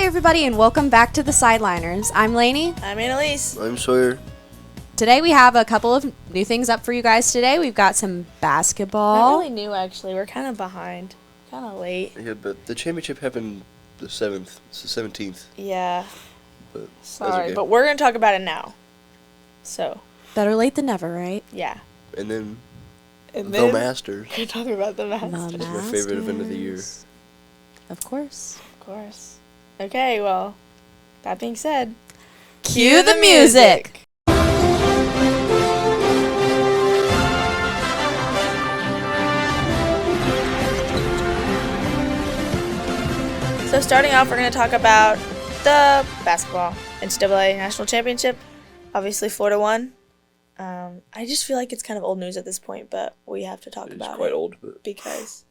everybody, and welcome back to the Sideliners. I'm Lainey. I'm Annalise. I'm Sawyer. Today we have a couple of new things up for you guys today. We've got some basketball. Not really new, actually. We're kind of behind. Kind of late. Yeah, but the championship happened the 7th. It's the 17th. Yeah. But Sorry, okay. but we're going to talk about it now. So. Better late than never, right? Yeah. And then And the then Masters. we're talking about the Masters. The My favorite event of the year. Masters. Of course. Of course. Okay, well, that being said, Cue the music. So starting off, we're going to talk about the basketball NCAA National Championship. Obviously, Florida won. I just feel like it's kind of old news at this point, but we have to talk It's about quite it old, but because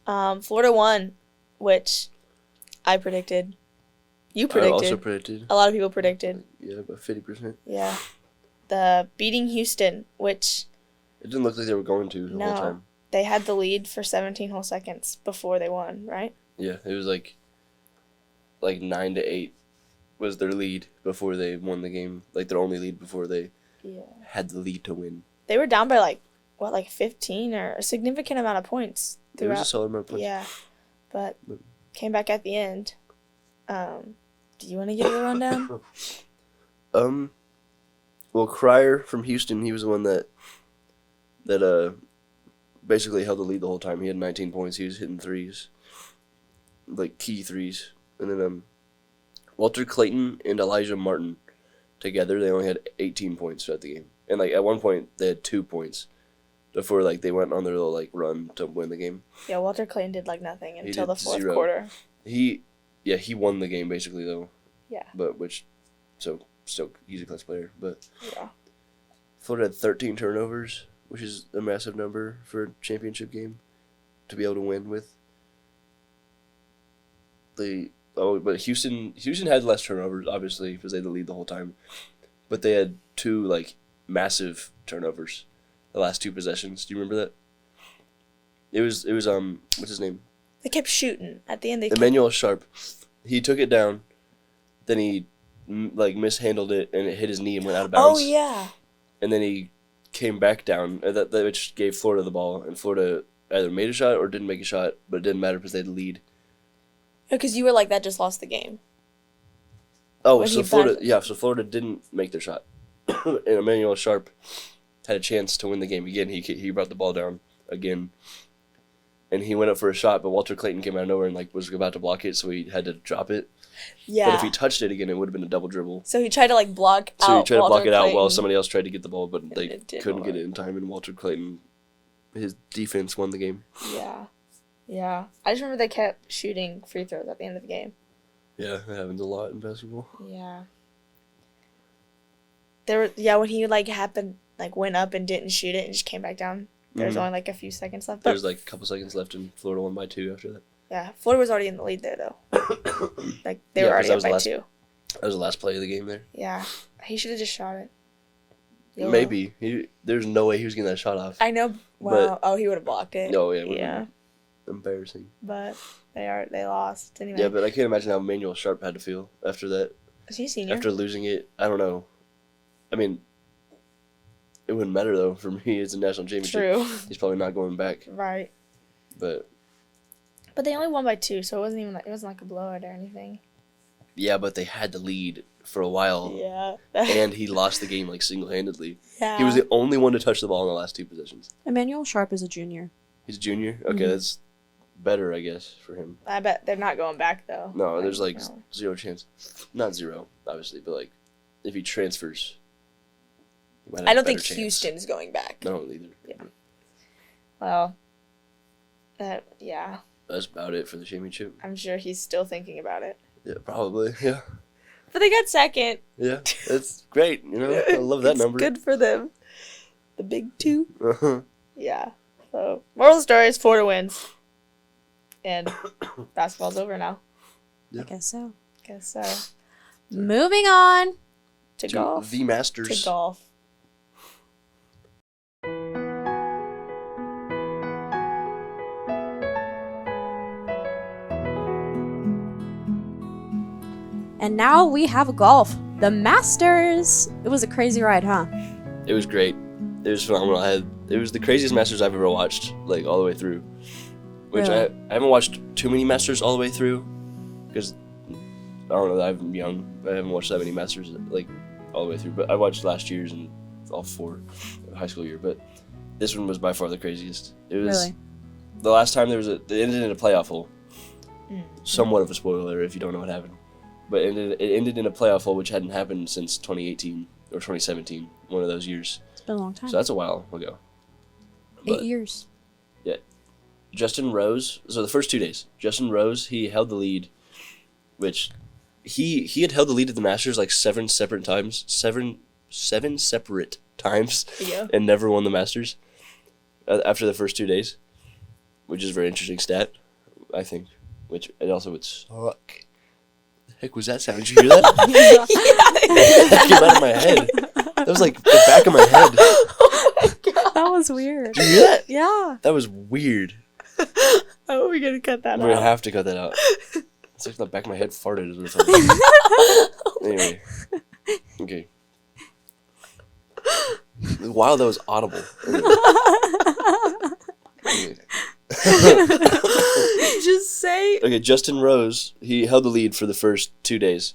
Florida won, which I predicted. You I predicted. also predicted. A lot of people predicted. Yeah, about 50%. Yeah. The beating Houston, which It didn't look like they were going to the whole no, time. they had the lead for 17 whole seconds before they won, right? Yeah, it was like 9-8 was their lead before they won the game. Like their only lead before they had the lead to win. They were down by like 15 or a significant amount of points It was a throughout. solid amount of points. Yeah, but came back at the end. Do you want to give a rundown? Well, Cryer from Houston, he was the one that basically held the lead the whole time. He had 19 points. He was hitting threes, like key threes. And then Walter Clayton and Elijah Martin together, they only had 18 points throughout the game. And like at one point they had 2 points before like they went on their little like run to win the game. Yeah, Walter Clayton did like nothing He until did the fourth 0. quarter. He won the game basically though. Yeah. But still he's a class player. But Yeah. Florida had 13 turnovers, which is a massive number for a championship game to be able to win with. But Houston had less turnovers, obviously, because they had the lead the whole time. But they had 2 like massive turnovers, the last 2 possessions. Do you remember that? It was what's his name? They kept shooting at the end. Emmanuel Sharp. He took it down, then he mishandled it and it hit his knee and went out of bounds. Oh yeah. And then he came back down, which gave Florida the ball, and Florida either made a shot or didn't make a shot, but it didn't matter because they had the lead. Because you were like, that just lost the game. Oh, When so he Florida didn't make their shot, and Emmanuel Sharp had a chance to win the game again. He brought the ball down again, and he went up for a shot, but Walter Clayton came out of nowhere and was about to block it, so he had to drop it. Yeah. But if he touched it again, it would have been a double dribble. So he tried to block out. So he tried to block Walter it out while Clayton. somebody else tried to get the ball, but they it didn't couldn't get work. it in time, and Walter Clayton, his defense won the game. Yeah. Yeah. I just remember they kept shooting free throws at the end of the game. Yeah, that happens a lot in basketball. Yeah. When he went up and didn't shoot it and just came back down. There was only a few seconds left. There But was a couple seconds left, and Florida won by 2 after that. yeah, Florida was already in the lead there though. They were Yeah, 'cause already that up was the by last- 2. That was the last play of the game there. Yeah. He should have just shot it. YOLO. Maybe. There's no way he was getting that shot off. I know. Wow. He would have blocked it. No, yeah. It would've Yeah. been embarrassing. But they lost anyway. Yeah, but I can't imagine how Emmanuel Sharp had to feel after that. Is he a senior? After losing it. I don't know. I mean, it wouldn't matter, though. For me, it's a national championship. True. He's probably not going back. Right. But But they only won by 2, so it wasn't like a blowout or anything. yeah, but they had the lead for a while. Yeah. And he lost the game single-handedly. Yeah. He was the only one to touch the ball in the last 2 possessions. Emmanuel Sharp is a junior. He's a junior? Okay, that's better, I guess, for him. I bet they're not going back though. No, there's no. 0 chance. Not 0, obviously, but if he transfers, he might have I a don't better think chance. Houston's going back. No, neither. Yeah. Well, yeah. That's about it for the championship. I'm sure he's still thinking about it. Yeah, probably. Yeah, But they got second. yeah, it's great. I love that It's number. good for them. The big 2. Uh-huh. Yeah. So, moral of the story is Florida wins. And basketball's over now. Yeah. I guess so. Guess so. Moving on. To golf. The Masters. To golf. And now we have golf. The Masters. It was a crazy ride, huh? It was great. It was phenomenal. It was the craziest Masters I've ever watched, like all the way through. Which Really? I haven't watched too many Masters all the way through, because I don't know. I'm young. I haven't watched that many Masters like all the way through. But I watched last year's and all 4 high school year. But this one was by far the craziest. It was Really? the last time it ended in a playoff hole. Somewhat of a spoiler if you don't know what happened. But it ended in a playoff hole, which hadn't happened since 2018 or 2017, one of those years. It's been a long time. So that's a while ago. 8 years. Yeah. Justin Rose, so the first 2 days, Justin Rose, he held the lead, which he had held the lead at the Masters like 7 separate times, seven separate times, Yeah. and never won the Masters after the first 2 days, which is a very interesting stat, I think, which it also would suck. The heck was that sound? Did you hear that? That came out of my head. That was like the back of my head. That was weird. Did you hear that? Yeah. That was weird. How are we gonna cut that We're gonna out? have to cut that out. It's like the back of my head farted or something. Anyway. Okay. Wow, that was audible. Okay. Just say. Okay, Justin Rose, he held the lead for the first 2 days,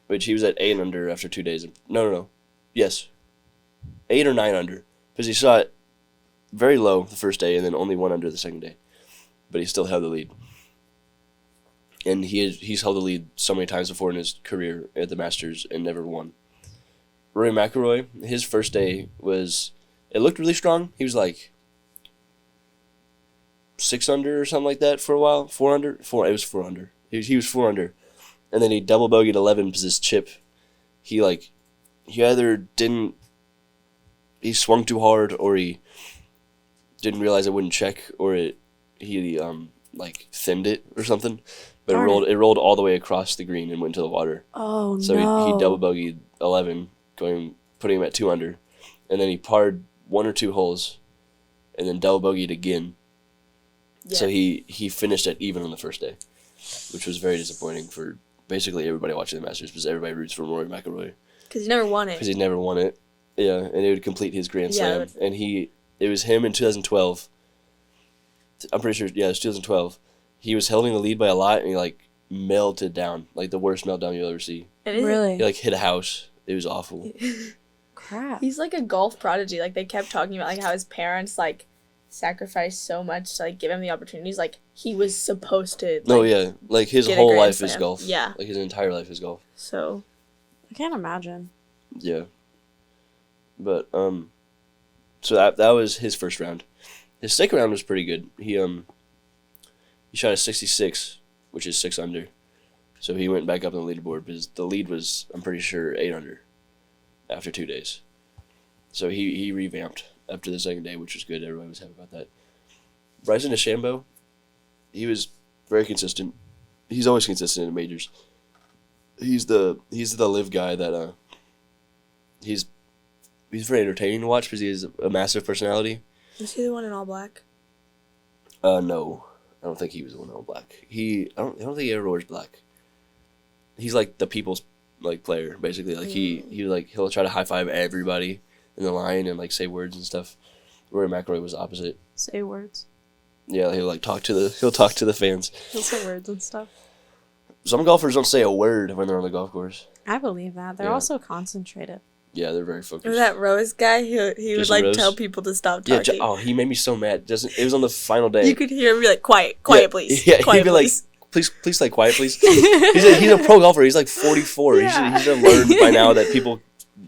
which he was at 8 under after 2 days. No. Yes. 8 or 9 under. Because he saw it very low the first day and then only 1 under the second day. But he still held the lead. And he's held the lead so many times before in his career at the Masters and never won. Rory McIlroy, his first day it looked really strong. He was like 6 under or something like that for a while. 4 under? It was 4 under. He was 4 under. And then he double bogeyed 11 because his chip, he either didn't, he swung too hard or he didn't realize it wouldn't check or he thinned it or something. But it rolled all the way across the green and went into the water. Oh, So no. he double bogeyed 11, putting him at 2 under. And then he parred 1 or 2 holes and then double bogeyed again. Yeah. So he finished at even on the first day, which was very disappointing for basically everybody watching the Masters because everybody roots for Rory McIlroy. Because he never won it. Because he never won it. Yeah, and it would complete his Grand Slam. And it was him in 2012. I'm pretty sure, yeah, it was 2012. He was holding the lead by a lot, and he, melted down. Like, the worst meltdown you'll ever see. Really? He, hit a house. It was awful. Crap. He's like a golf prodigy. Like, they kept talking about, how his parents, sacrificed so much to, give him the opportunities. Like, he was supposed to, Yeah. His get a whole Grand life is Slam. golf. Yeah. His entire life is golf. So. I can't imagine. Yeah. But, so that was his first round. His second round was pretty good. He shot a 66, which is 6 under. So he went back up on the leaderboard because the lead was, I'm pretty sure, 8 under after 2 days. So he revamped after the second day, which was good. Everybody was happy about that. Bryson DeChambeau, he was very consistent. He's always consistent in majors. He's the live guy that he's very entertaining to watch because he has a massive personality. Was he the one in all black? No. I don't think he was the one in all black. I don't think he ever wears black. He's like the people's player, basically. He'll try to high five everybody in the line and say words and stuff. Rory McIlroy was opposite. Say words. Yeah, he'll talk to the fans. He'll say words and stuff. Some golfers don't say a word when they're on the golf course. I believe that. They're Yeah. also concentrated. Yeah, they're very focused. Remember that Rose guy? He would Justin Rose? tell people to stop Yeah, talking. he made me so mad. It was on the final day. You could hear him be like, quiet, please. Yeah, quiet, he'd be please. please stay quiet, please. He's a pro golfer. He's 44. Yeah. He should have learned by now that people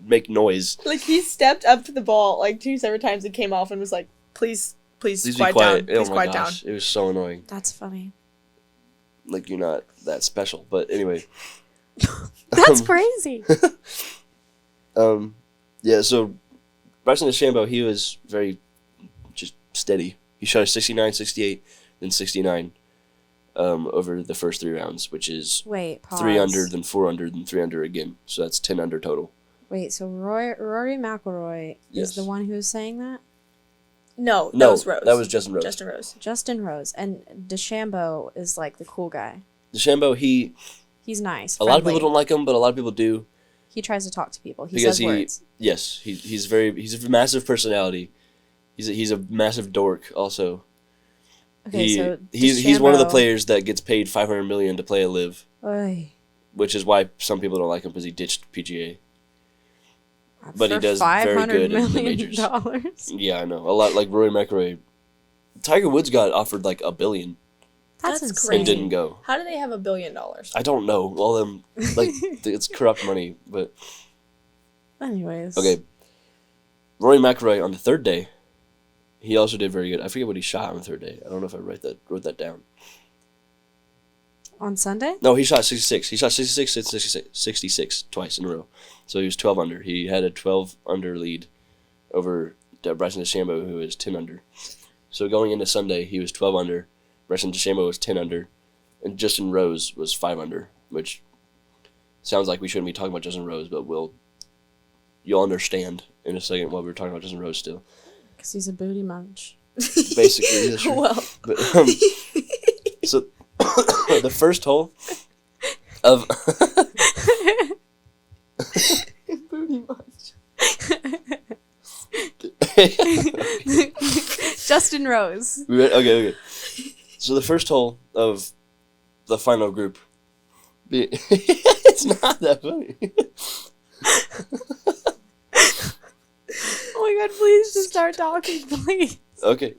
make noise. He stepped up to the ball 2 separate times and came off and was like, please Please be quiet quiet. down. Please Oh my quiet gosh, down. it was so annoying. That's funny. You're not that special, but anyway. That's crazy. Yeah, so Bryson DeChambeau, he was very just steady. He shot a 69, 68, then 69 over the first 3 rounds, which is Wait, pause. 3 under, then 4 under, then 3 under again. So that's 10 under total. Wait, so Rory McIlroy Yes. is the one who's saying that? No, that No, was Rose. that was Justin Rose. Justin Rose. Justin Rose. And DeChambeau is the cool guy. DeChambeau, he He's nice. A lot of people friendly. don't like him, but a lot of people do. He tries to talk to people. He Because says words. yes, he's a massive personality. He's a massive dork also. Okay, He's one of the DeChambeau- players that gets paid $500 million to play a live, Oy. which is why some people don't like him because he ditched PGA. But he For does very $500 good in the million majors. dollars. Yeah, I know. A lot like Rory McIlroy. Tiger Woods got offered like $1 billion That's That's insane. and didn't go. How do they have $1 billion? I don't know. All them like it's corrupt money, but Anyways. okay. Rory McIlroy on the third day, he also did very good. I forget what he shot on the third day. I don't know if I wrote that down. On Sunday? No, he shot 66. He shot 66 and 66 twice in a row. So he was 12 under. He had a 12 under lead over Bryson DeChambeau, who is 10 under. So going into Sunday, he was 12 under. Bryson DeChambeau was 10 under. And Justin Rose was 5 under, which sounds like we shouldn't be talking about Justin Rose, but you'll understand in a second why we're talking about Justin Rose still. Because he's a booty munch. Basically, that's true. Well, But, so the first hole of booty munch. Justin Rose. Okay. So the first hole of the final group. It's not that funny. Oh my god, please just start talking, please. Okay.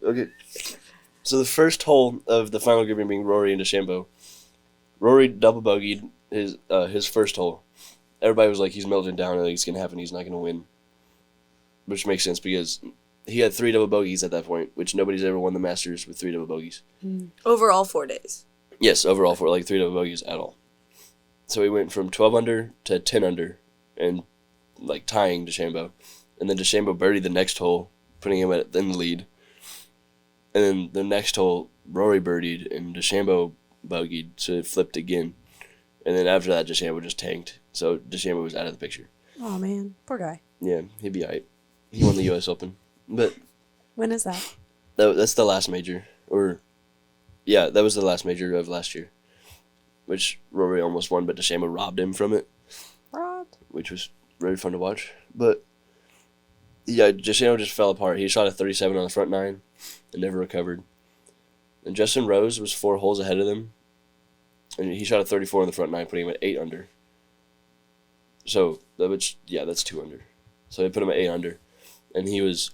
So the first hole of the final group being Rory and DeChambeau. Rory double bogeyed his first hole. Everybody was like, he's melting down, and it's gonna happen. He's not gonna win, which makes sense because he had 3 double bogeys at that point, which nobody's ever won the Masters with 3 double bogeys. overall 4 days. Yes, overall for like 3 double bogeys at all. So he went from 12 under to 10 under, and like tying DeChambeau, and then DeChambeau birdied the next hole, putting him in the lead. And then the next hole, Rory birdied, and DeChambeau bogeyed, so it flipped again. And then after that, DeChambeau just tanked, so DeChambeau was out of the picture. Oh man, poor guy. Yeah, he'd be alright. He won the U.S. Open, but When is that? that's the last major, that was the last major of last year, which Rory almost won, but DeChambeau robbed him from it, Rod. which was very fun to watch. But yeah, DeChambeau just fell apart. He shot a 37 on the front 9 and never recovered. And Justin Rose was 4 holes ahead of them, and he shot a 34 on the front 9, putting him at 8 under. So that's 2 under. So they put him at 8 under, and he was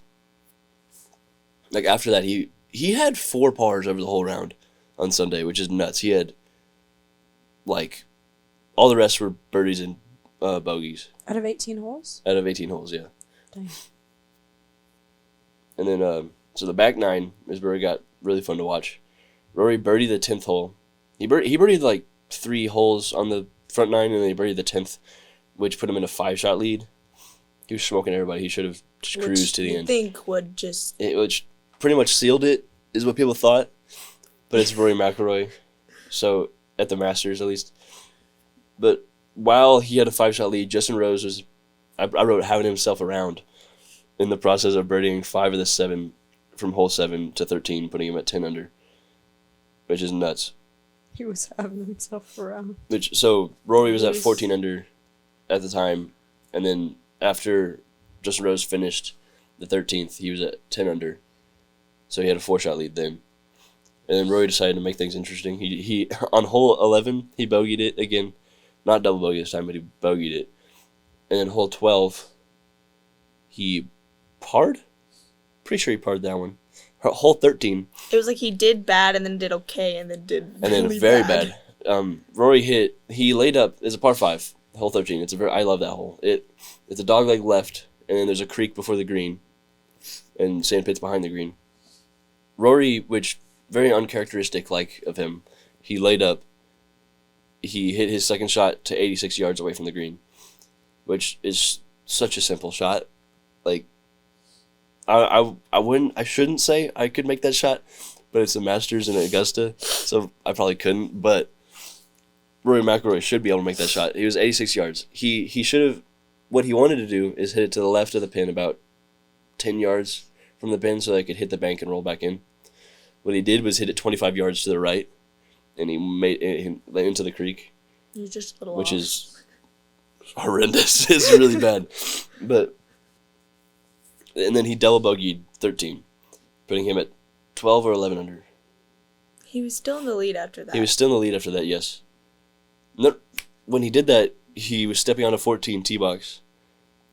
like, after that he had 4 pars over the whole round on Sunday, which is nuts. He had like all the rest were birdies and bogeys Out of 18 holes? out of 18 holes. Yeah. Dang. And then, so the back 9 is where it got really fun to watch. Rory birdied the 10th hole. He birdied like 3 holes on the front 9, and then he birdied the 10th, which put him in a 5-shot lead. He was smoking everybody. He should have just cruised to the you end. think would just... Which pretty much sealed it, is what people thought. But it's Rory McIlroy, so at the Masters at least. But while he had a 5-shot lead, Justin Rose was, I wrote, having himself around in the process of birdieing 5 of the 7 from hole 7 to 13, putting him at 10 under, which is nuts. He was having himself around. So Rory was at 14 under at the time, and then after Justin Rose finished the 13th, he was at 10 under. So he had a 4-shot lead then. And then Rory decided to make things interesting. He on hole 11, he bogeyed it again. Not double bogey this time, but he bogeyed it. And then hole 12, he parred? Pretty sure he parred that one. Hole 13. It was like he did bad and then did okay and then did And then really very bad. Rory he laid up, it's a par 5, hole 13. I love that hole. It's a dogleg left, and then there's a creek before the green, and sandpits behind the green. Rory, which very uncharacteristic like of him, he laid up, he hit his second shot to 86 yards away from the green, which is such a simple shot. Like, I shouldn't say I could make that shot, but it's the Masters in Augusta, so I probably couldn't. But Rory McIlroy should be able to make that shot. He was 86 yards. He should have. What he wanted to do is hit it to the left of the pin, about 10 yards from the pin, so that I could hit the bank and roll back in. What he did was hit it 25 yards to the right, and he made it into the creek. You're just a little which off. is horrendous. It's really bad. And then he double bogeyed 13, putting him at 12 or 11 under. He was still in the lead after that. He was still in the lead after that, yes. No, when he did that, he was stepping on a 14 tee box,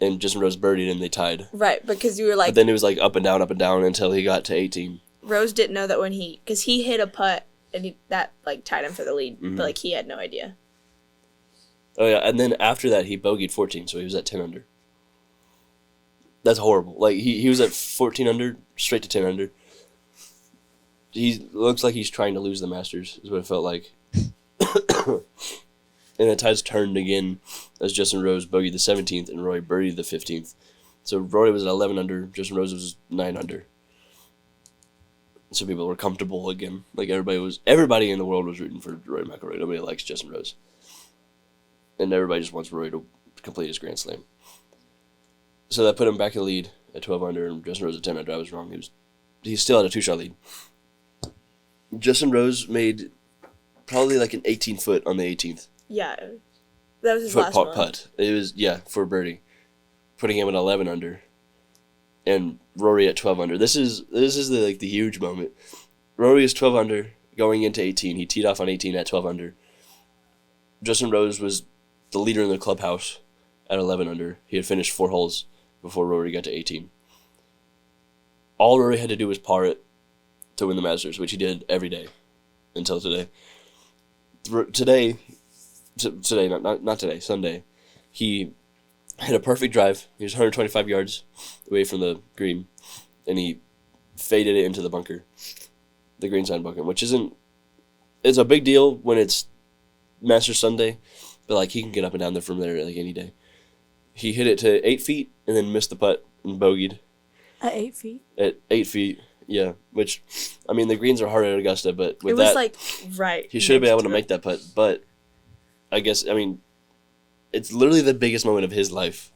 and Justin Rose birdied, and they tied. Right, because you were like... But then it was like up and down until he got to 18. Rose didn't know that when he... Because he hit a putt, and that like tied him for the lead. Mm-hmm. But like he had no idea. Oh, yeah, and then after that, he bogeyed 14, so he was at 10 under. That's horrible. Like, he was at 14 under, straight to 10 under. He looks like he's trying to lose the Masters, is what it felt like. And the tides turned again as Justin Rose bogeyed the 17th and Rory birdied the 15th. So Rory was at 11 under, Justin Rose was 9 under. So people were comfortable again. Like, everybody in the world was rooting for Rory McIlroy. Nobody likes Justin Rose. And everybody just wants Rory to complete his Grand Slam. So that put him back in the lead at 12 under, and Justin Rose at 10 under. I was wrong. He still had a 2-shot lead. Justin Rose made probably like an 18-foot on the 18th. Yeah. That was his last one. Putt. It was, for birdie. Putting him at 11 under. And Rory at 12 under. This is the huge moment. Rory is 12 under going into 18. He teed off on 18 at 12 under. Justin Rose was the leader in the clubhouse at 11 under. He had finished 4 holes before Rory got to 18. All Rory had to do was par it to win the Masters, which he did every day until today. Today, not today, Sunday, he hit a perfect drive. He was 125 yards away from the green, and he faded it into the bunker, the greenside bunker, which it's a big deal when it's Masters Sunday, but like he can get up and down there from there like any day. He hit it to 8 feet and then missed the putt and bogeyed. At 8 feet? At 8 feet, yeah. Which, I mean, the greens are hard at Augusta, but with it was that, like right. he should have been able to make that putt. But I guess, I mean, it's literally the biggest moment of his life.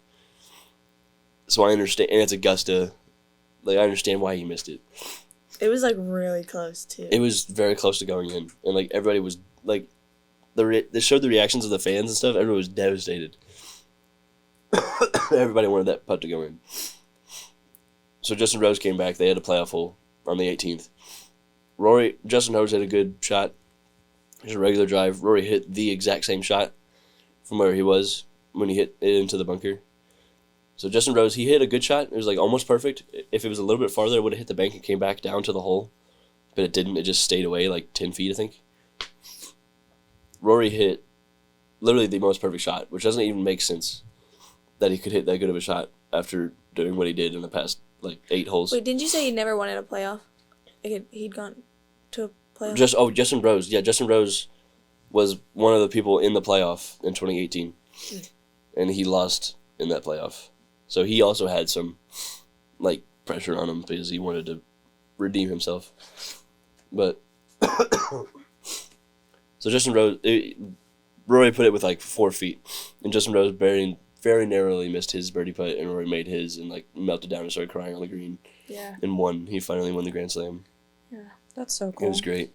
So I understand, and it's Augusta. Like, I understand why he missed it. It was like really close too. It was very close to going in, and like everybody was like, they showed the reactions of the fans and stuff. Everyone was devastated. Everybody wanted that putt to go in. So Justin Rose came back. They had a playoff hole on the 18th. Justin Rose had a good shot. Just a regular drive. Rory hit the exact same shot from where he was when he hit it into the bunker. So Justin Rose, he hit a good shot. It was like almost perfect. If it was a little bit farther, it would have hit the bank and came back down to the hole. But it didn't. It just stayed away like 10 feet, I think. Rory hit literally the most perfect shot, which doesn't even make sense that he could hit that good of a shot after doing what he did in the past like 8 holes. Wait, didn't you say he never won in a playoff? Like he'd gone to a playoff? Justin Rose. Yeah, Justin Rose was one of the people in the playoff in 2018. And he lost in that playoff. So he also had some like pressure on him because he wanted to redeem himself. But so Justin Rose, Rory put it with like 4 feet, and Justin Rose very narrowly missed his birdie putt, and Rory made his and like melted down and started crying on the green. Yeah. And won. He finally won the Grand Slam. Yeah. That's so cool. It was great.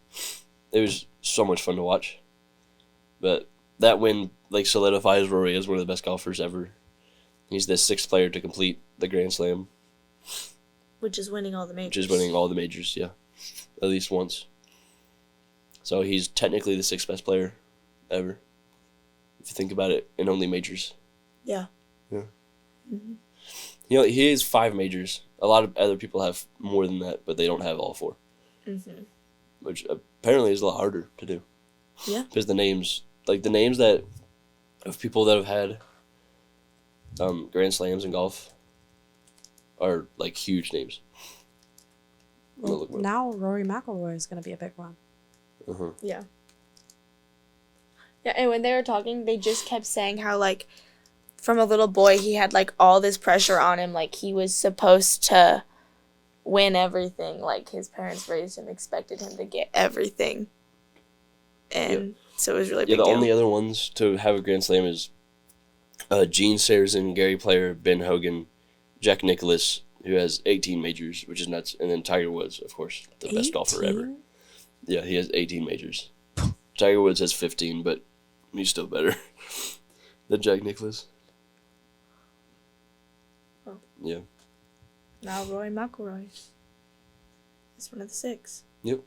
It was so much fun to watch. But that win like solidifies Rory as one of the best golfers ever. He's the 6th player to complete the Grand Slam. Which is winning all the majors. Which is winning all the majors, yeah. At least once. So he's technically the 6th best player ever. If you think about it, in only majors. Yeah. Yeah. Mm-hmm. You know, he has 5 majors. A lot of other people have more than that, but they don't have all 4. Mm-hmm. Which apparently is a lot harder to do. Yeah. Because the names that of people that have had Grand Slams in golf are like huge names. Well, now Rory McIlroy is going to be a big one. Uh-huh. Yeah. Yeah, and when they were talking, they just kept saying how, like, from a little boy, he had, like, all this pressure on him. Like, he was supposed to win everything. Like, his parents raised him, expected him to get everything. And so it was really big the deal. only other ones to have a Grand Slam is Gene Sarazen, Gary Player, Ben Hogan, Jack Nicklaus, who has 18 majors, which is nuts. And then Tiger Woods, of course, the best golfer ever. Yeah, he has 18 majors. Tiger Woods has 15, but He's still better than Jack Nicklaus. Oh. Yeah. Now Roy McIlroy is one of the 6. Yep.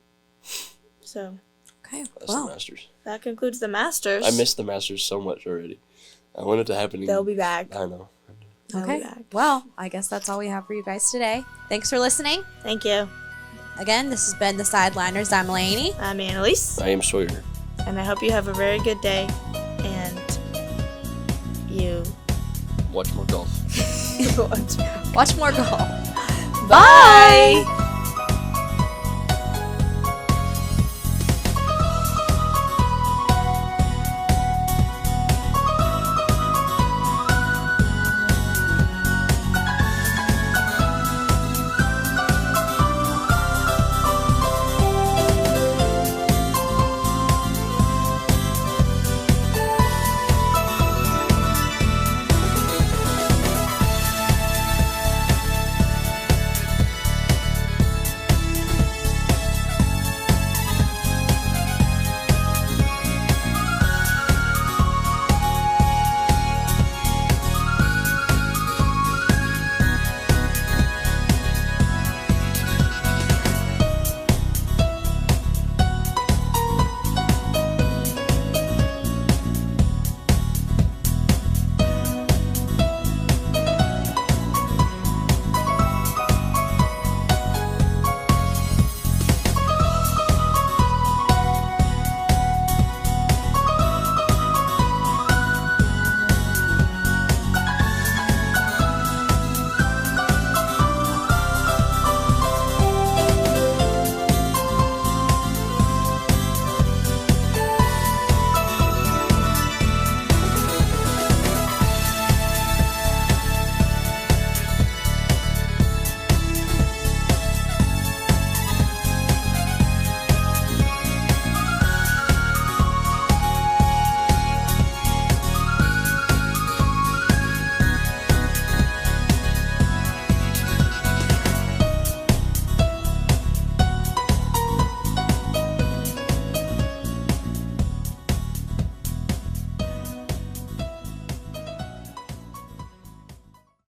So Okay. That's the Masters. that concludes the Masters. I missed the Masters so much already. I want it to happen again. They'll be back. I know. They'll be Okay. back. Well, I guess that's all we have for you guys today. Thanks for listening. Thank you. Again, this has been the Sideliners. I'm Lainey. I'm Annalise, I am Sawyer. and I hope you have a very good day. And you Watch more golf. Watch more golf. Bye.